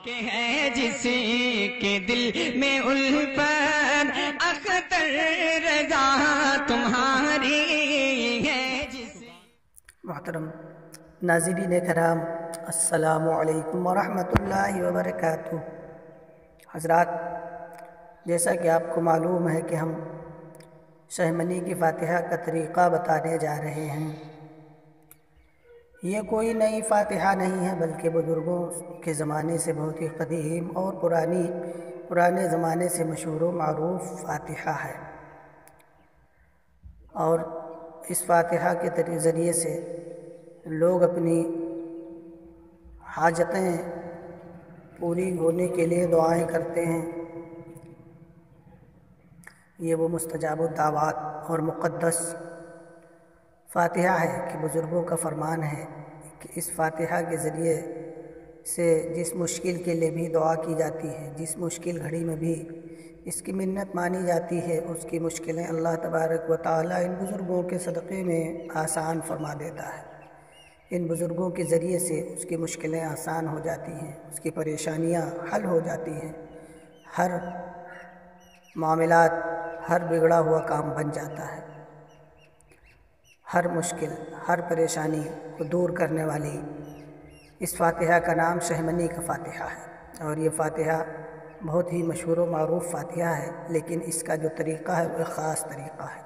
کہ ہے جس کے دل میں الفت اختر رضا تمہاری ہے جس محترم ناظرین کرام، السلام علیکم ورحمۃ اللہ وبرکاتہ۔ حضرات، جیسا کہ آپ کو معلوم ہے کہ ہم شہ منی کی فاتحہ کا طریقہ بتانے جا رہے ہیں۔ یہ کوئی نئی فاتحہ نہیں ہے، بلکہ بزرگوں کے زمانے سے بہت ہی قدیم اور پرانے زمانے سے مشہور و معروف فاتحہ ہے، اور اس فاتحہ کے ذریعے سے لوگ اپنی حاجتیں پوری ہونے کے لیے دعائیں کرتے ہیں۔ یہ وہ مستجاب الدعوات اور مقدس فاتحہ ہے کہ بزرگوں کا فرمان ہے کہ اس فاتحہ کے ذریعے سے جس مشکل کے لیے بھی دعا کی جاتی ہے، جس مشکل گھڑی میں بھی اس کی منت مانی جاتی ہے، اس کی مشکلیں اللہ تبارک و تعالیٰ ان بزرگوں کے صدقے میں آسان فرما دیتا ہے۔ ان بزرگوں کے ذریعے سے اس کی مشکلیں آسان ہو جاتی ہیں، اس کی پریشانیاں حل ہو جاتی ہیں، ہر معاملات، ہر بگڑا ہوا کام بن جاتا ہے۔ ہر مشکل، ہر پریشانی کو دور کرنے والی اس فاتحہ کا نام شہ منی کا فاتحہ ہے، اور یہ فاتحہ بہت ہی مشہور و معروف فاتحہ ہے، لیکن اس کا جو طریقہ ہے وہ ایک خاص طریقہ ہے۔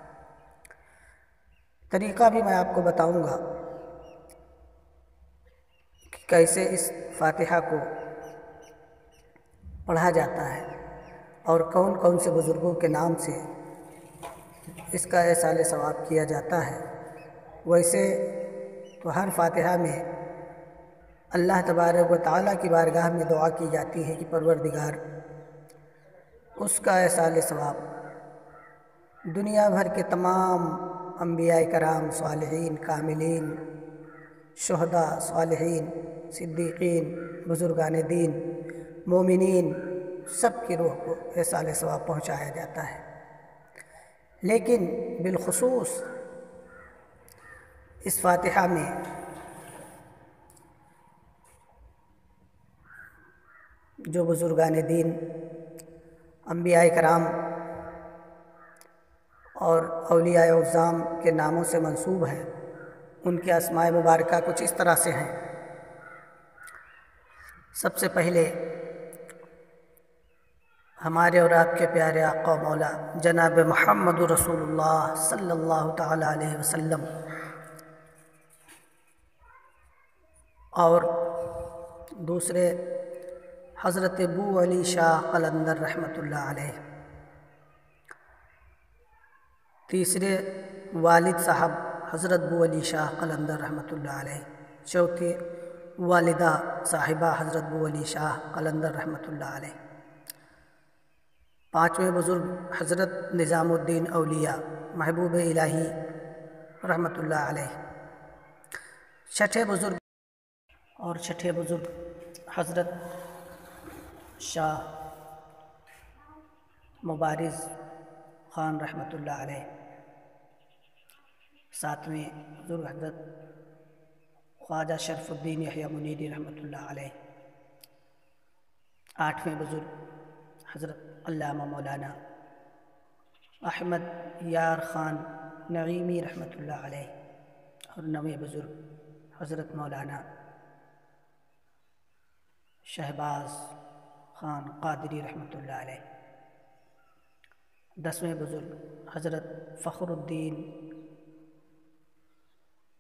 طریقہ بھی میں آپ کو بتاؤں گا کہ کیسے اس فاتحہ کو پڑھا جاتا ہے اور کون کون سے بزرگوں کے نام سے اس کا ایصال ثواب کیا جاتا ہے۔ ویسے تو ہر فاتحہ میں اللہ تبارک و تعالیٰ کی بارگاہ میں دعا کی جاتی ہے کہ پروردگار اس کا ایصال ثواب دنیا بھر کے تمام انبیاء کرام، صالحین، کاملین، شہداء، صالحین، صدیقین، بزرگان دین، مومنین، سب کی روح کو ایصال ثواب پہنچایا جاتا ہے۔ لیکن بالخصوص اس فاتحہ میں جو بزرگان دین، انبیاء کرام اور اولیاء اعظام کے ناموں سے منسوب ہیں، ان کے اسماء مبارکہ کچھ اس طرح سے ہیں۔ سب سے پہلے ہمارے اور آپ کے پیارے آقا مولا جناب محمد رسول اللہ صلی اللہ تعالیٰ علیہ وسلم، اور دوسرے حضرت بو علی شاہ قلندر رحمۃ اللہ علیہ، تیسرے والد صاحب حضرت بو علی شاہ قلندر رحمۃ اللہ علیہ، چوتھے والدہ صاحبہ حضرت بو علی شاہ قلندر رحمۃ اللہ علیہ، پانچویں بزرگ حضرت نظام الدین اولیاء محبوب الہی رحمۃ اللہ علیہ، چھٹے بزرگ حضرت شاہ مبارز خان رحمۃ اللہ علیہ، ساتویں بزرگ حضرت خواجہ شرف الدین یحییٰ منیری رحمۃ اللہ علیہ، آٹھویں بزرگ حضرت علامہ مولانا احمد یار خان نعیمی رحمۃ اللہ علیہ، اور نویں بزرگ حضرت مولانا شہباز خان قادری رحمۃ اللہ علیہ، دسویں بزرگ حضرت فخر الدین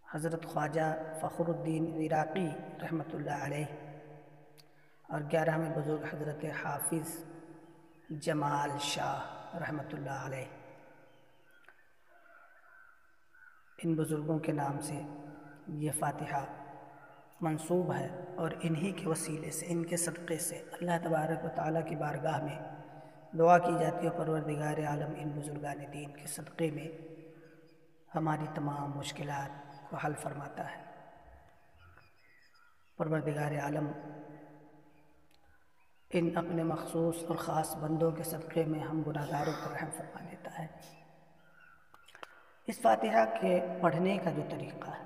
حضرت خواجہ فخر الدین عراقی رحمۃ اللہ علیہ، اور گیارہویں بزرگ حضرت حافظ جمال شاہ رحمۃ اللہ علیہ۔ ان بزرگوں کے نام سے یہ فاتحہ منسوب ہے، اور انہی کے وسیلے سے، ان کے صدقے سے اللہ تبارک و تعالیٰ کی بارگاہ میں دعا کی جاتی ہے، پروردگار عالم ان بزرگان دین کے صدقے میں ہماری تمام مشکلات کو حل فرماتا ہے۔ پروردگار عالم ان اپنے مخصوص اور خاص بندوں کے صدقے میں ہم گناہگاروں پر رحم فرما دیتا ہے۔ اس فاتحہ کے پڑھنے کا جو طریقہ ہے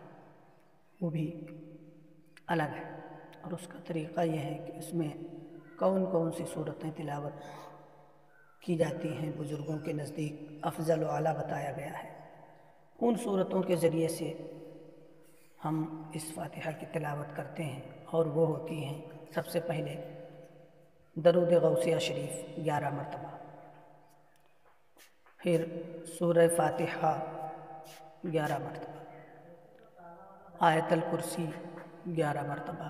وہ بھی الگ ہے، اور اس کا طریقہ یہ ہے کہ اس میں کون کون سی صورتیں تلاوت کی جاتی ہیں بزرگوں کے نزدیک افضل و اعلیٰ بتایا گیا ہے، ان صورتوں کے ذریعے سے ہم اس فاتحہ کی تلاوت کرتے ہیں، اور وہ ہوتی ہیں سب سے پہلے درود غوثیہ شریف 11 مرتبہ، پھر سورہ فاتحہ 11 مرتبہ، آیت الکرسی 11 مرتبہ،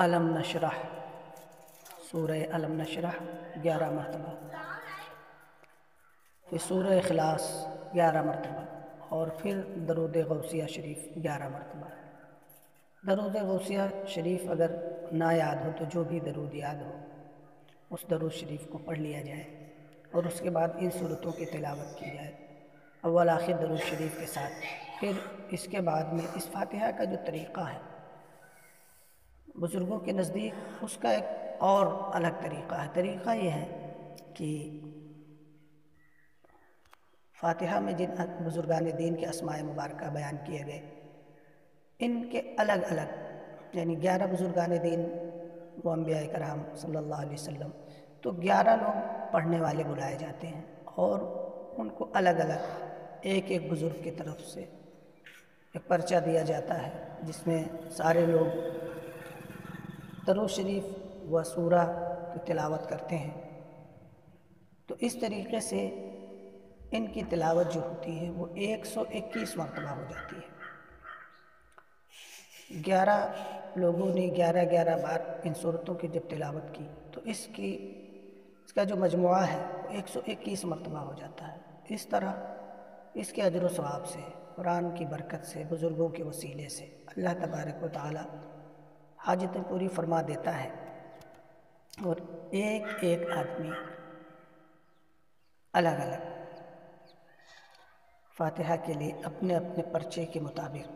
علم نشرح سورہ علم نشرح 11 مرتبہ، پھر سورہ اخلاص 11 مرتبہ، اور پھر درود غوثیہ شریف 11 مرتبہ۔ درود غوثیہ شریف اگر نہ یاد ہو تو جو بھی درود یاد ہو اس درود شریف کو پڑھ لیا جائے، اور اس کے بعد ان صورتوں کی تلاوت کی جائے اول آخر درود شریف کے ساتھ۔ پھر اس کے بعد میں اس فاتحہ کا جو طریقہ ہے بزرگوں کے نزدیک اس کا ایک اور الگ طریقہ ہے۔ طریقہ یہ ہے کہ فاتحہ میں جن بزرگان دین کے اسماء مبارکہ بیان کیے گئے، ان کے الگ الگ، یعنی 11 بزرگان دین وہ انبیاء کرام صلی اللہ علیہ وسلم، تو 11 لوگ پڑھنے والے بلائے جاتے ہیں، اور ان کو الگ الگ ایک ایک بزرگ کی طرف سے ایک پرچہ دیا جاتا ہے، جس میں سارے لوگ درود شریف و سورہ کی تلاوت کرتے ہیں۔ تو اس طریقے سے ان کی تلاوت جو ہوتی ہے وہ 121 مرتبہ ہو جاتی ہے۔ 11 لوگوں نے 11 بار ان صورتوں کی جب تلاوت کی تو اس کا جو مجموعہ ہے وہ 121 مرتبہ ہو جاتا ہے۔ اس طرح اس کے اجر و ثواب سے، قرآن کی برکت سے، بزرگوں کے وسیلے سے اللہ تبارک و تعالی حاجتیں پوری فرما دیتا ہے، اور ایک ایک آدمی الگ الگ فاتحہ کے لیے اپنے اپنے پرچے کے مطابق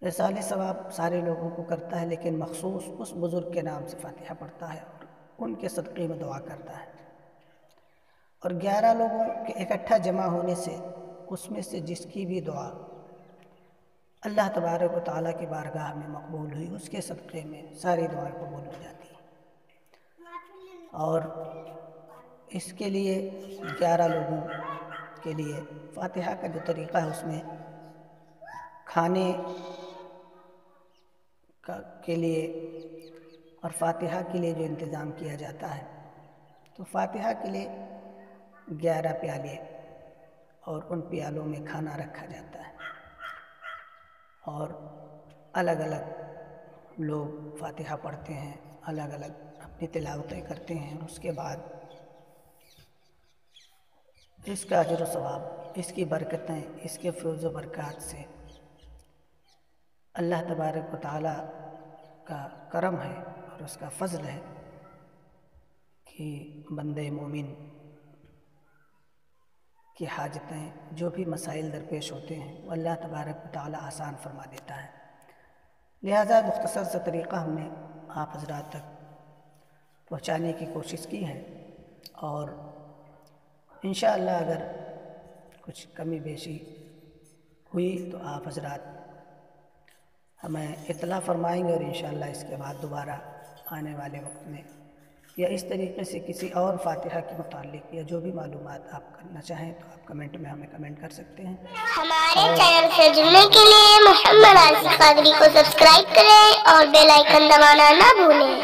رسالِ ثواب سارے لوگوں کو کرتا ہے، لیکن مخصوص اس بزرگ کے نام سے فاتحہ پڑھتا ہے اور ان کے صدقے میں دعا کرتا ہے۔ اور 11 لوگوں کے اکٹھا جمع ہونے سے اس میں سے جس کی بھی دعا اللہ تبارک و تعالیٰ کی بارگاہ میں مقبول ہوئی، اس کے صدقے میں ساری دعائیں قبول ہو جاتی ہیں۔ اور اس کے لیے 11 لوگوں کے لیے فاتحہ کا جو طریقہ ہے اس میں کھانے کے لیے اور فاتحہ کے لیے جو انتظام کیا جاتا ہے، تو فاتحہ کے لیے 11 پیالے اور ان پیالوں میں کھانا رکھا جاتا ہے، اور الگ الگ لوگ فاتحہ پڑھتے ہیں، الگ الگ اپنی تلاوتیں کرتے ہیں، اور اس کے بعد اس کا اجر و ثواب، اس کی برکتیں، اس کے فیض و برکات سے اللہ تبارک و تعالیٰ کا کرم ہے اور اس کا فضل ہے کہ بندے مومن کی حاجتیں، جو بھی مسائل درپیش ہوتے ہیں وہ اللہ تبارک و تعالیٰ آسان فرما دیتا ہے۔ لہذا مختصر سا طریقہ ہم نے آپ حضرات تک پہنچانے کی کوشش کی ہے، اور انشاءاللہ اگر کچھ کمی بیشی ہوئی تو آپ حضرات ہمیں اطلاع فرمائیں گے، اور انشاءاللہ اس کے بعد دوبارہ آنے والے وقت میں یا اس طریقے سے کسی اور فاتحہ کے متعلق یا جو بھی معلومات آپ کرنا چاہیں تو آپ کمنٹ میں ہمیں کمنٹ کر سکتے ہیں۔ ہمارے چینل سے جڑنے کے لیے محمد عاصف قادری کو سبسکرائب کریں اور بیل آئیکن دبانا نہ بھولیں۔